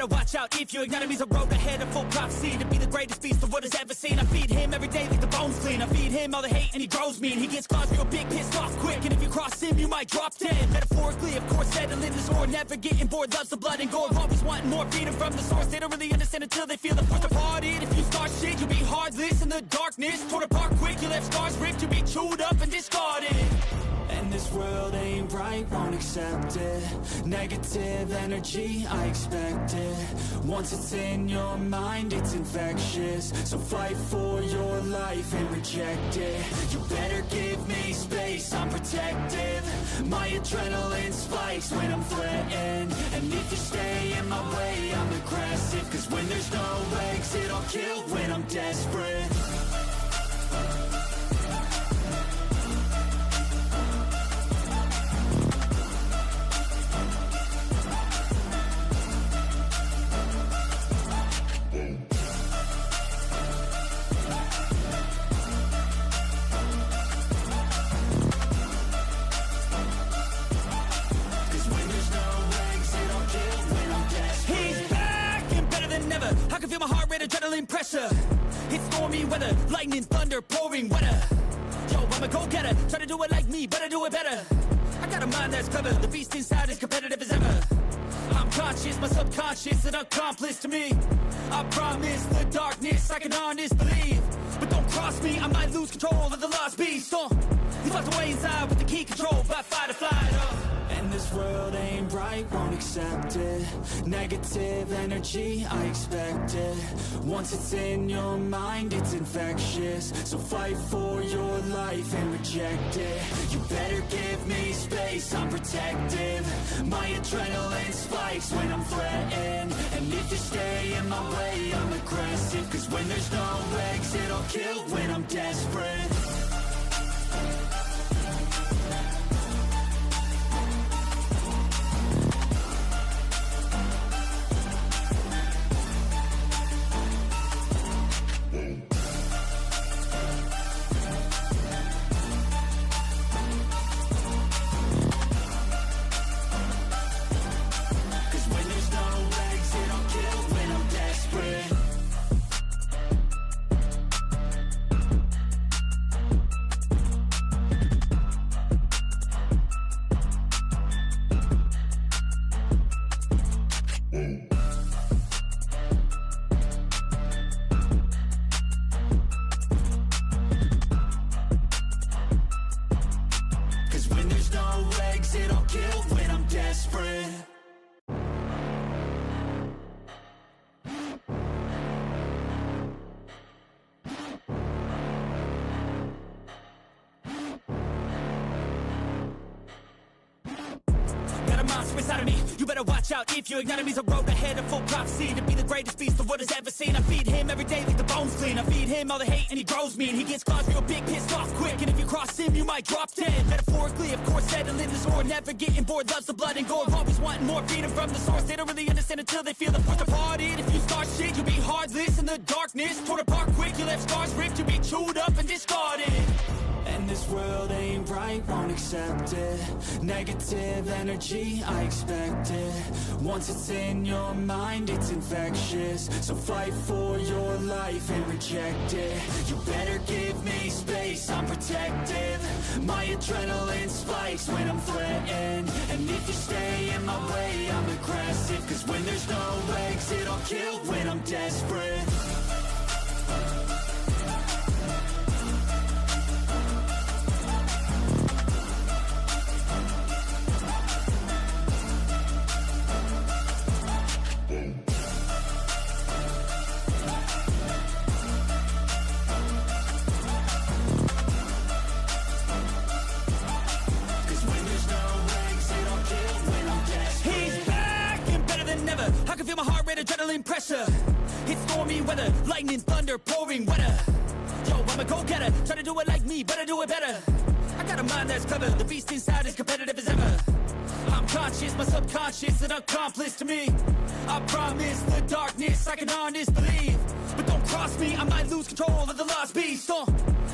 better watch out if your enemy's a road ahead of full prophecy to be the greatest beast the world has ever seen. I feed him every day like the bones clean. I feed him all the hate and he grows mean. He gets claws real big, pissed off quick, and if you cross him you might drop dead. Metaphorically, of course, settling the score, never getting bored, loves the blood and gore, always wanting more freedom from the source. They don't really understand until they feel the force departed. If you start shit, you'll be heartless in the darkness, torn apart quick, you left scars ripped, you'll be chewed up and discarded. And this world ain't right, won't accept it. Negative energy, I expect it. Once it's in your mind, it's infectious. So fight for your life and reject it. You better give me space, I'm protective. My adrenaline spikes when I'm threatened. And if you stay in my way, I'm aggressive. Cause when there's no exit, I'll kill when I'm desperate. Adrenaline pressure, it's stormy weather, lightning, thunder, pouring weather. Yo, I'm a go-getter, try to do it like me, but I do it better. I got a mind that's clever, the beast inside is competitive as ever. I'm conscious, my subconscious an accomplice to me. I promise the darkness I can honest believe. But don't cross me, I might lose control of the lost beast. He's locked away inside with the key control by fight or flight. And this world ain't right, won't accept it. Negative energy, I expect it. Once it's in your mind, it's infectious. So fight for your life and reject it. You better give me space, I'm protective. My adrenaline spikes when I'm threatened. And if you stay in my way, I'm aggressive. Cause when there's no exit, I'll kill when I'm desperate. Inside of me, you better watch out if your enemy's a road ahead of full prophecy to be the greatest beast the world has ever seen. I feed him every day like the bones clean. I feed him all the hate and he grows mean. He gets claws real big, pissed off quick, and if you cross him you might drop dead. Metaphorically, of course, settling the score, never getting bored, loves the blood and gore, always wanting more freedom from the source. They don't really understand until they feel the force departed. If you start shit, you'll be heartless in the darkness, torn apart quick, you left scars ripped, you'll be chewed up and discarded. And this world ain't right, won't accept it. Negative energy, I expect it. Once it's in your mind, it's infectious. So fight for your life and reject it. You better give me space, I'm protective. My adrenaline spikes when I'm threatened. And if you stay in my way, I'm aggressive. Cause when there's no exit, I'll kill when I'm desperate. Adrenaline pressure, it's stormy weather, lightning, thunder, pouring weather. Yo, I'm a go-getter, try to do it like me, but I do it better. I got a mind that's clever, the beast inside is competitive as ever. I'm conscious, my subconscious an accomplice to me. I promise the darkness I can honest believe. But don't cross cross me, I might lose control of the lost beast.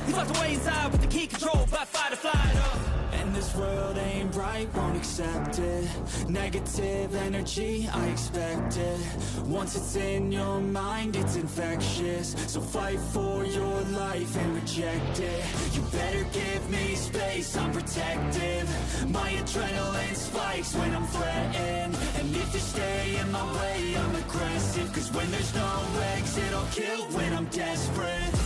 He's locked away inside with the key controlled by fight or flight. And this world ain't right, won't accept it. Negative energy, I expect it. Once it's in your mind, it's infectious. So fight for your life and reject it. You better give me space, I'm protective. My adrenaline spikes when I'm threatened. And if you stay in my way, I'm aggressive. Cause when there's no exit, I'll kill when I'm desperate.